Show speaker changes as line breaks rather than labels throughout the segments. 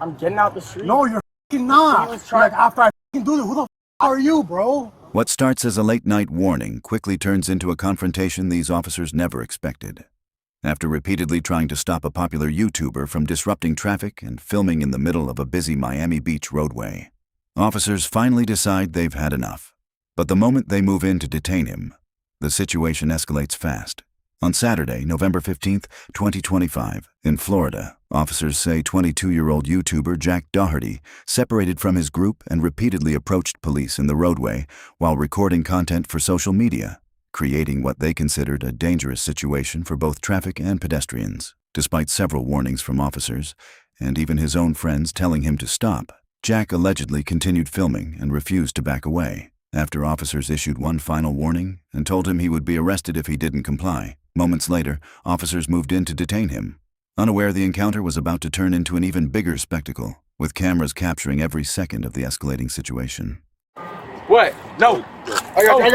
I'm getting out the street.
No, you're fucking not. Like, after I fucking do this, who the f are you, bro?
What starts as a late-night warning quickly turns into a confrontation these officers never expected. After repeatedly trying to stop a popular YouTuber from disrupting traffic and filming in the middle of a busy Miami Beach roadway, officers finally decide they've had enough. But the moment they move in to detain him, the situation escalates fast. On Saturday, November 15th, 2025, in Florida, officers say 22-year-old YouTuber Jack Doherty separated from his group and repeatedly approached police in the roadway while recording content for social media, creating what they considered a dangerous situation for both traffic and pedestrians. Despite several warnings from officers, and even his own friends telling him to stop, Jack allegedly continued filming and refused to back away. After officers issued one final warning and told him he would be arrested if he didn't comply, moments later, officers moved in to detain him. Unaware the encounter was about to turn into an even bigger spectacle, with cameras capturing every second of the escalating situation.
What? No.
I got him.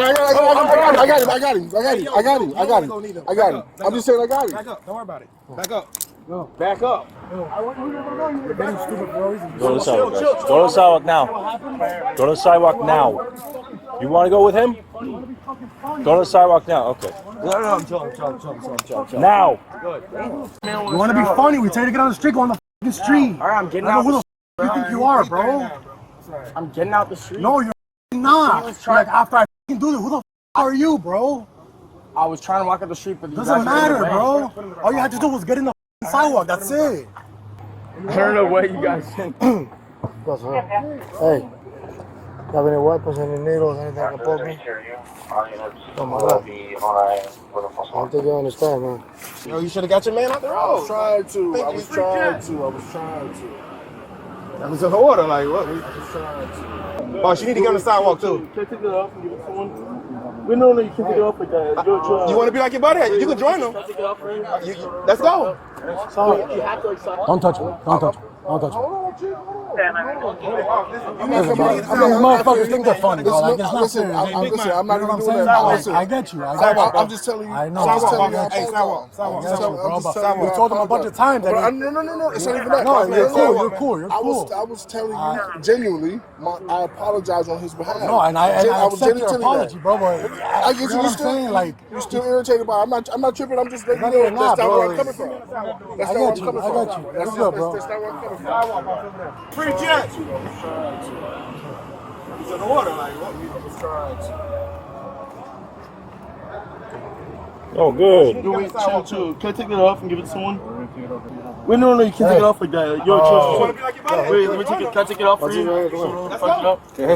I'm just saying I got him.
Back up. Don't worry about it. Back up.
No.
Back up.
You're getting stupid, bro.
Go to the sidewalk, guys. Go to the sidewalk now. Go to the sidewalk now. You want to go with him? Go to the sidewalk now. Okay.
No, I'm chilling.
Now.
You want to be funny? We tell you to get on the street, go on the fucking street.
All right, I'm getting
I
out
know who
the
the you think you are, bro?
I'm getting out the street.
No, you're not. Like, after I fucking do this, who the are you, bro?
I was trying to walk up the street, but you
Doesn't
guys
matter,
were in the
bro.
way.
All you had to do was get in the sidewalk. That's it.
I don't know what you guys think.
Hey, have any weapons, any needles, anything that can poke me? Oh my God. I don't think you understand, man.
Yo, you should have got your man out the road.
I was trying to.
That was an order, like what? Oh, she need to get on the sidewalk too.
Can I take it off and give it to someone? We know that you can take it off like that.
You want to be like your buddy? You can join them.
Can I take it off for him?
Let's go.
So you have to like stop.
Don't touch me. Don't touch me. Don't touch me. These motherfuckers think they're funny, bro. Like, it's not serious.
I'm not even doing that.
I get you.
I'm just telling you.
I know.
Hey, sidewalk.
We told them a bunch of times that.
No, it's not even that.
No, you're cool.
I was telling you genuinely. I apologize on his behalf.
No, and I accept your apology, bro. But
I get you. You're still irritated by it. I'm not tripping. I'm just letting you know that's not where I'm coming from. That's not where I'm coming from.
I got you. That's good, bro.
That's not where I'm coming from.
Free Jack. It's an order, like what?
Oh, good.
No, wait, chill. Can I take it off and give it to someone? Wait, no, you can't take it off like that. You're Wait, let me take it. Can I take it off for you? Fuck it up. You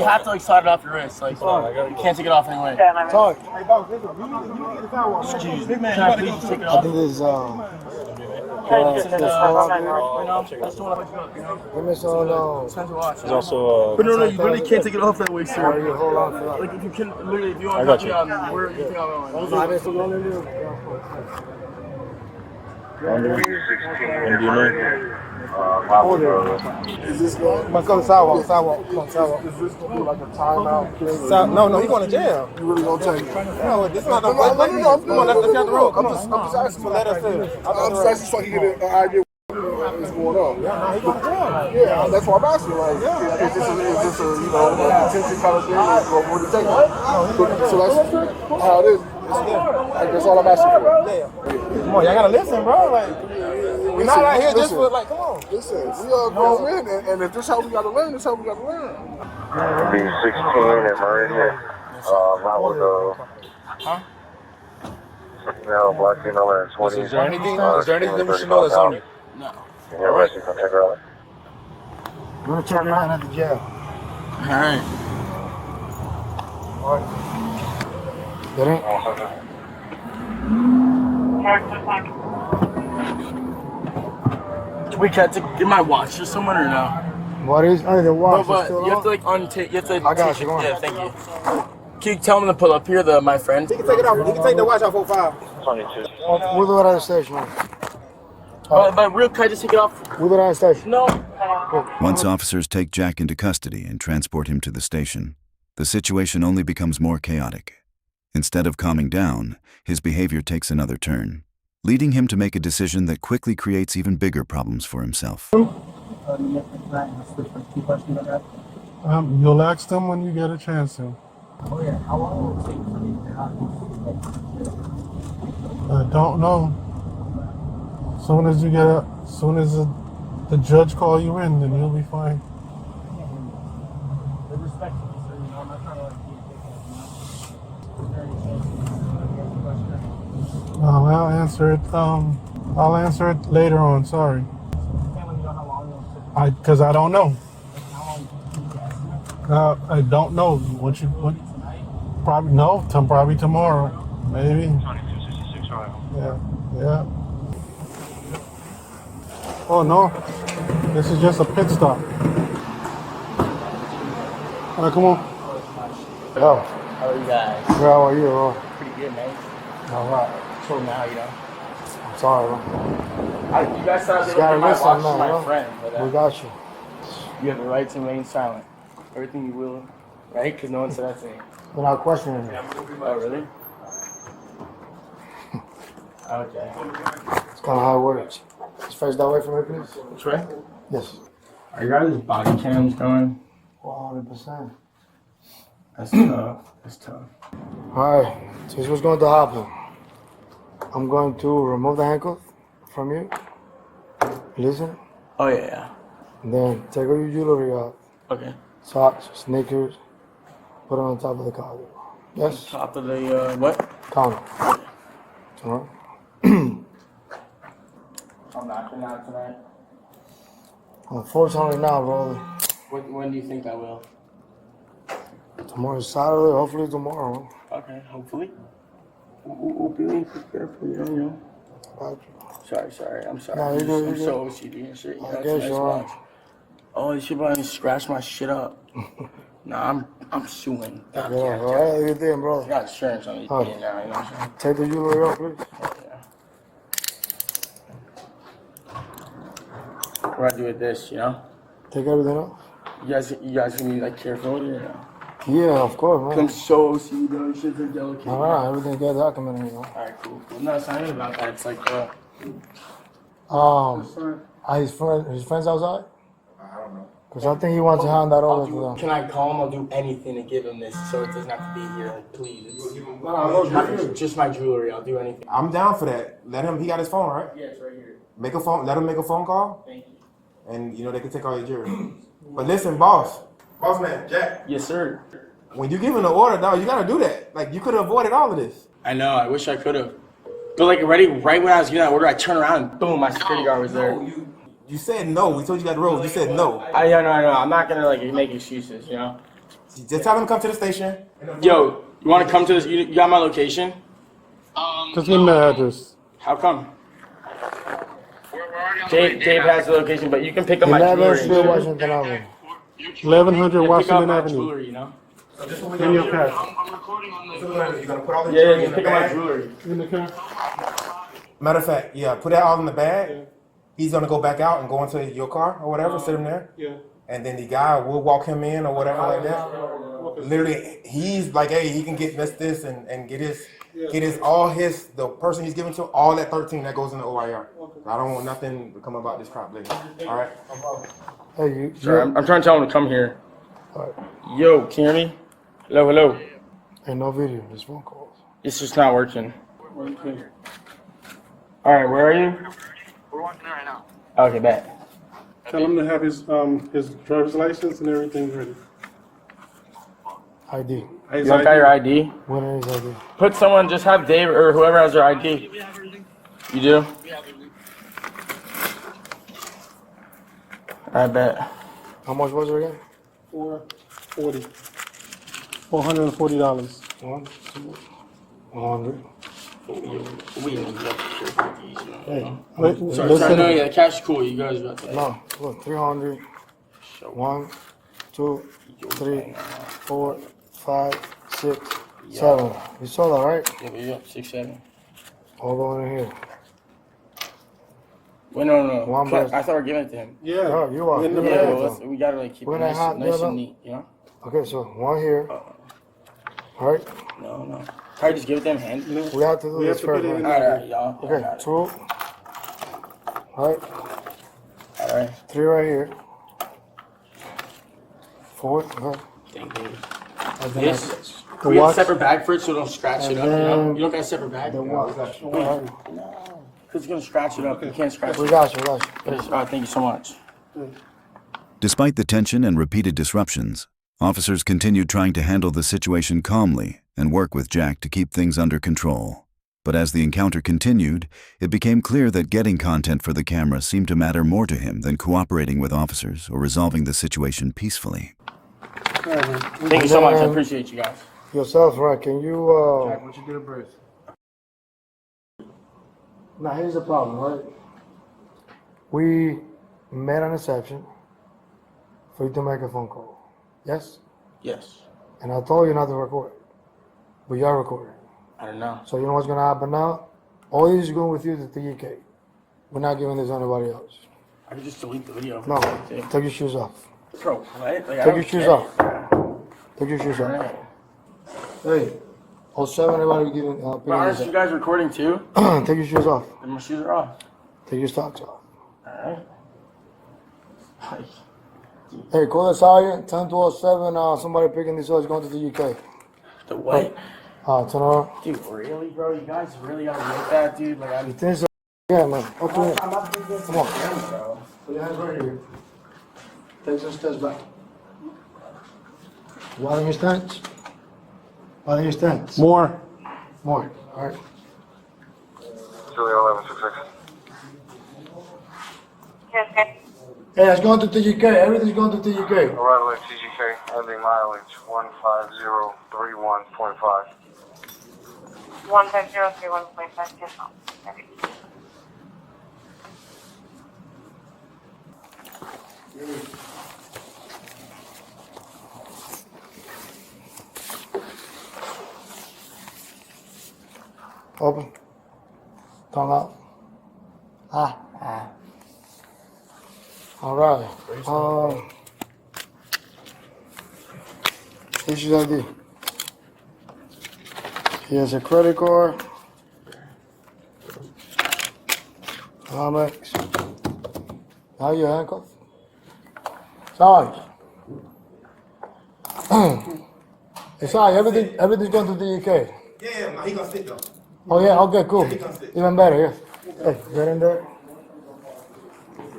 have to like slide it off your wrist. Like, you can't take it off anyway.
Talk.
Excuse me, man. Can I please take it
I
off?
think this is
That's the one I
give me some
There's also
But no, you really can't take it off that way, sir.
hold on for that.
Like, if you can, literally, if you want
I
to
got
help me
you.
out, where do you think I'm going?
Is this going?
Let's go to sidewalk. Come on, sidewalk.
Is this going to be like a timeout thing?
No, he's going to jail.
You really gonna take it?
No, this is not the
No, I'm
Come on, let's get the road. Come on.
I'm just asking.
Let us in.
I'm just asking so I can get an idea of what's going on. Yeah, that's why I'm asking. Like, is this a detention kind of thing? Or what do you think? So that's how it is. That's all I'm asking for.
Come on, y'all gotta listen, bro. Like, we're not out here just for like, come on.
Listen, we are grown men, and if this is how we gotta learn, this is how we gotta learn.
B16 and Meridian. That was black female and 20.
Is there anything we should know that's on you?
No.
You're arrested from Tigrella.
I'm gonna check your hand at the jail.
Alright.
Get in.
We can't get my watch to someone or no?
What is? Oh, the watch
No,
is
but
still
you have
on?
to like untape. You have to.
I got you, go on.
Yeah, thank you. Can you tell him to pull up here, my friend?
He can take it off. He can take the watch off 05.
22.
We'll do it at the station.
But real, can I just take it off?
We'll do it at the station.
No.
Once officers take Jack into custody and transport him to the station, the situation only becomes more chaotic. Instead of calming down, his behavior takes another turn, leading him to make a decision that quickly creates even bigger problems for himself.
You'll ask them when you get a chance to.
Oh yeah, how long will it take for me to
I don't know. Soon as you get up, soon as the judge call you in, then you'll be fine.
respectfully, sir, you know, I'm not trying to like be a dickhead,
I'll answer it. I'll answer it later on. Sorry. Because I don't know. I don't know what probably no. Probably tomorrow. Maybe.
2266 Royal.
Yeah. Oh no. This is just a pit stop. All right, come on.
Yo. How are you guys?
How are you? Bro?
Pretty good, man.
All right.
So now, you know.
I'm sorry, bro.
You guys thought they
Just gotta
were my
listen,
watch
man,
my
bro.
friend, but
We got you.
you have the right to remain silent. Everything you will, right? Because no one said that to me.
We're not questioning you.
Oh, really? Okay.
It's kind of how it works. Just face that way for me, please.
Which way?
Yes.
Are you guys' body cams going?
100%.
That's tough. That's tough.
Alright, so here's what's going to happen. I'm going to remove the handcuff from you. Listen.
Oh, yeah.
And then take all your jewelry out.
Okay.
Socks, sneakers. Put them on top of the car. Yes?
Top of the, what?
Counter. Alright.
I'm knocking out tonight.
Unfortunately now, brother.
When do you think I will?
Tomorrow's Saturday, hopefully tomorrow.
Okay, hopefully. Hopefully, prepare for you, you know. Sorry. I'm sorry.
No, you're good,
I'm
you're
so OCD and shit. You know,
I
it's
guess
nice
you are.
watch. Oh, you should probably scratch my shit up. Nah, I'm suing.
Yeah, alright, you doing,
I
brother?
got insurance on these
Huh.
things now, you know what I'm saying?
Take the jewelry off, please.
What do I do with this, you know?
Take everything off.
You guys gonna be like careful with it, you know?
Yeah, of course,
I'm
man.
so OCD, bro. These shits are delicate.
Alright, everything gets documented, you know.
Alright, cool. No, it's not even about that. It's like,
Are his friends outside? I don't know. Because I think he wants to hand that over to them.
can I call him? I'll do anything to give him this so it doesn't have to be here. Like, please. It's just my jewelry. I'll do anything.
I'm down for that. Let him. He got his phone, right?
Yeah, it's right here.
Make a phone. Let him make a phone call,
Thank you.
and you know they can take all your jewelry. But listen, boss man, Jack.
Yes, sir.
When you give him the order, dog, you gotta do that. Like you could have avoided all of this.
I know. I wish I could have. But like, right when I was giving that order, I turned around and boom, my security guard was there.
You said no. We told you got the road. You said no.
I know. I'm not gonna like make excuses, you know.
Just tell him to come to the station.
Yo, you want to come to this? You got my location?
Just give me the address.
How come? Dave has the location, but you can pick up my
11
jewelry.
Street, Washington Avenue. 1100
Pick up
Washington
my
Avenue.
jewelry, you know.
In your car.
You're gonna put all the
Yeah,
jewelry in
just
the
pick up my
bag.
jewelry.
In the car.
Matter of fact, yeah, put that all in the bag. He's gonna go back out and go into your car or whatever, sit him there.
Yeah.
And then the guy will walk him in or whatever like that. Literally, he's like, hey, he can get this and get his the person he's giving to, all that 13 that goes in the OIR. I don't want nothing to come about this crap later. All right.
Hey, you.
Sorry, I'm trying to tell him to come here.
Alright.
Yo, can you hear me? Hello.
Ain't no video, just phone calls.
It's just not working. All right, where are you?
We're walking right now.
Okay, bet.
Tell him to have his driver's license and everything ready. ID.
You don't got your ID?
When is ID?
Put someone, just have Dave or whoever has your ID. You do? I bet.
How much was it again? $440. $440. 100. Hey,
Sorry, no, yeah, the cash is cool. You guys got that.
No, look, 300. 1, 2, 3, 4, 5, 6, 7. You saw that, right?
Yeah, 6, 7.
All going in here.
Wait, no.
One
I
best.
thought we were giving it to him.
Yeah, you are.
Yeah, well, we gotta like keep it
When I have-
nice
no.
and neat, you know?
Okay, so one here. All right.
No. Can I just give it to him hand?
We have to do this first. Right?
Alright, y'all.
Okay, 2. All right.
Alright. Sorry.
3 right here. 4. Okay.
Thank you.
And then
This,
the
can we have a
watch.
separate bag for it so it don't scratch it
And
up, you know?
then
You don't got a separate bag?
The watch.
Because it's going to scratch it up. You can't scratch
We
it.
got you. We got you.
Yes. All right, thank you so much.
Despite the tension and repeated disruptions, officers continued trying to handle the situation calmly and work with Jack to keep things under control. But as the encounter continued, it became clear that getting content for the camera seemed to matter more to him than cooperating with officers or resolving the situation peacefully.
Thank you so much. I appreciate you guys.
Yourself, right? Can you,
Jack, once you get a breath.
Now, here's the problem, right? We made an exception for you to make a phone call. Yes?
Yes.
And I told you not to record. But you are recording.
I don't know.
So you know what's going to happen now? All this is going with you to TK. We're not giving this to anybody else.
I can just delete the video.
No, take your shoes off.
Bro, what? Like,
Take your shoes off. Take your shoes off.
Right.
Hey, 07, everybody giving
But aren't you guys recording too?
Take your shoes off.
Then my shoes are off.
Take your socks off.
Alright.
Hey, call the sergeant. 10-07. Somebody picking this up is going to the UK.
The what?
Turn around.
Dude, really, bro? You guys really gotta make that, dude? Like, I'm.
Things are, yeah, man. Open it.
I'm not doing this.
Come on.
Bro.
Put your hands right here. Take some steps back. Widen your stance. Widen your stance.
More.
More. All right.
Julia 1166.
Yes, okay.
Hey, it's going to TGK. Everything's going to TGK.
Arrival at TGK, ending mileage 15031.5.
15031.5. Yes, no. Okay.
Open. Tongue out. Ah. All right. Here's your ID. Here's a credit card. Amex. Now you're handcuffed. Sorry. It's all right. Everything's going to the UK.
Yeah, he gonna sit though.
Oh yeah. Okay. Cool.
He gonna sit.
Even better. Yeah. Hey, get in there.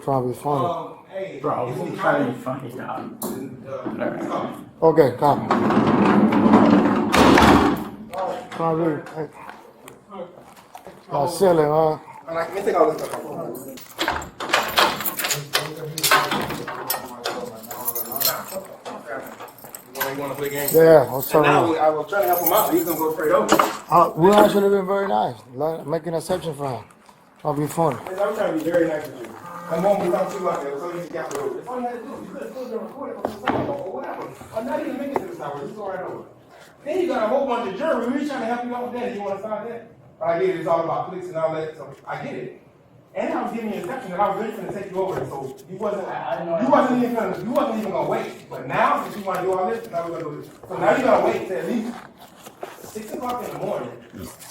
Trying to be funny.
Hey,
Bro, I'm trying to be funny, dog. Alright.
Okay, come. Come on, hey. That's silly, man.
let me take all this stuff. You want to play games?
Yeah, what's up?
Now I was trying to help him out. He's gonna go straight over.
We actually been very nice. Making an exception for him. Trying to be funny.
I'm trying to be very nice with you. Come on, we talk to you out there. So you got the road. That's all you had to do. You could have still been recording or whatever. I'm not even making it to this hour. Just go right over. Then you got a whole bunch of jury. We were trying to help you out with that. You want to sign that? But I get it. It's all about clicks and all that. So I get it. And I was giving you instructions that I was really going to take you over. So you wasn't even gonna wait. But now since you want to do all this, now we're gonna do this. So now you gotta wait till at least 6 o'clock in the morning.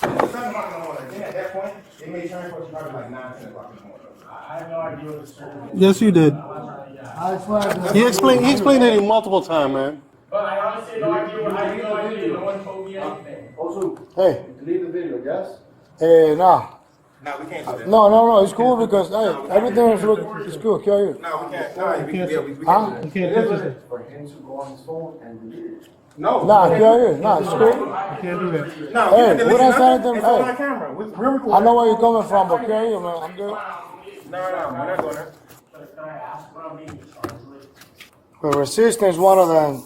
7 o'clock in the morning. Then at that point, it may turn for probably like 9, 10 o'clock in the morning.
I have no idea what this is.
Yes, you did.
I swear.
He explained it multiple times, man.
But I honestly have no idea what I have no idea. No one told me anything.
Hey.
Delete the video, yes?
Nah.
No, we can't do that.
No, it's cool because hey, everything is it's cool. Carry it.
No, we can't. No, we can't do
Huh?
that.
You can't do that.
For him to go on his phone and delete it.
No.
Nah, carry it. Nah, it's cool.
You can't do that.
No,
Hey,
we can
what I
delete
said to
nothing.
them,
It's on
hey.
our camera. We're recording.
I know where you're coming from, but carry it, man. I'm good.
No, we're not doing that.
Can I ask what I'm being charged with?
But resistance is one of them.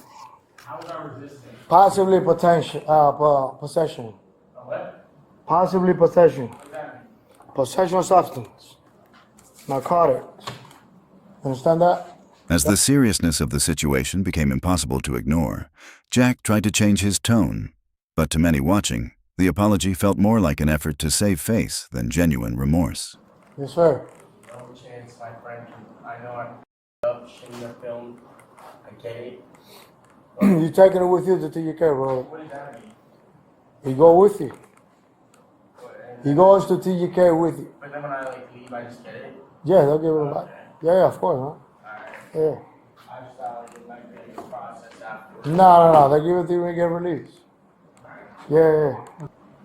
How is I resisting?
Possibly possession.
What?
Possibly possession.
What's that mean?
Possession of substance. Narcotics. Understand that?
As the seriousness of the situation became impossible to ignore, Jack tried to change his tone. But to many watching, the apology felt more like an effort to save face than genuine remorse.
Yes, sir.
No chance, my friend. I know I up, shouldn't have filmed. I get it.
You taking it with you to TUK, bro.
What does that mean?
He go with you. He goes to TUK with you.
But then when I leave, I just get it.
Yeah, they'll give it back. Yeah, of course, huh? Yeah.
I just thought like it might be a process after.
No. They give it to you when you get released. Yeah.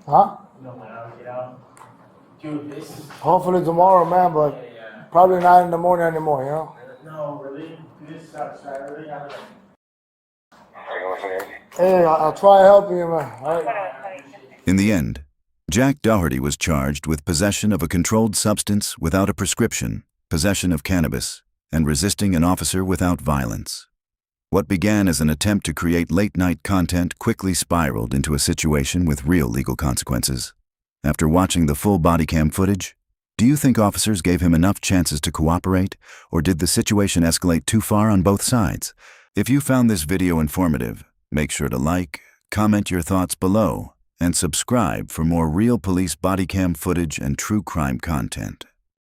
Huh?
No, when I get out. Dude, this is.
Hopefully tomorrow, man, but probably not in the morning anymore, you know?
No, really? This sucks. I really have it.
Hey, I'll try helping you, man. All right.
In the end, Jack Doherty was charged with possession of a controlled substance without a prescription, possession of cannabis, and resisting an officer without violence. What began as an attempt to create late-night content quickly spiraled into a situation with real legal consequences. After watching the full Bodycam footage, do you think officers gave him enough chances to cooperate, or did the situation escalate too far on both sides? If you found this video informative, make sure to like, comment your thoughts below, and subscribe for more real police Bodycam footage and true crime content.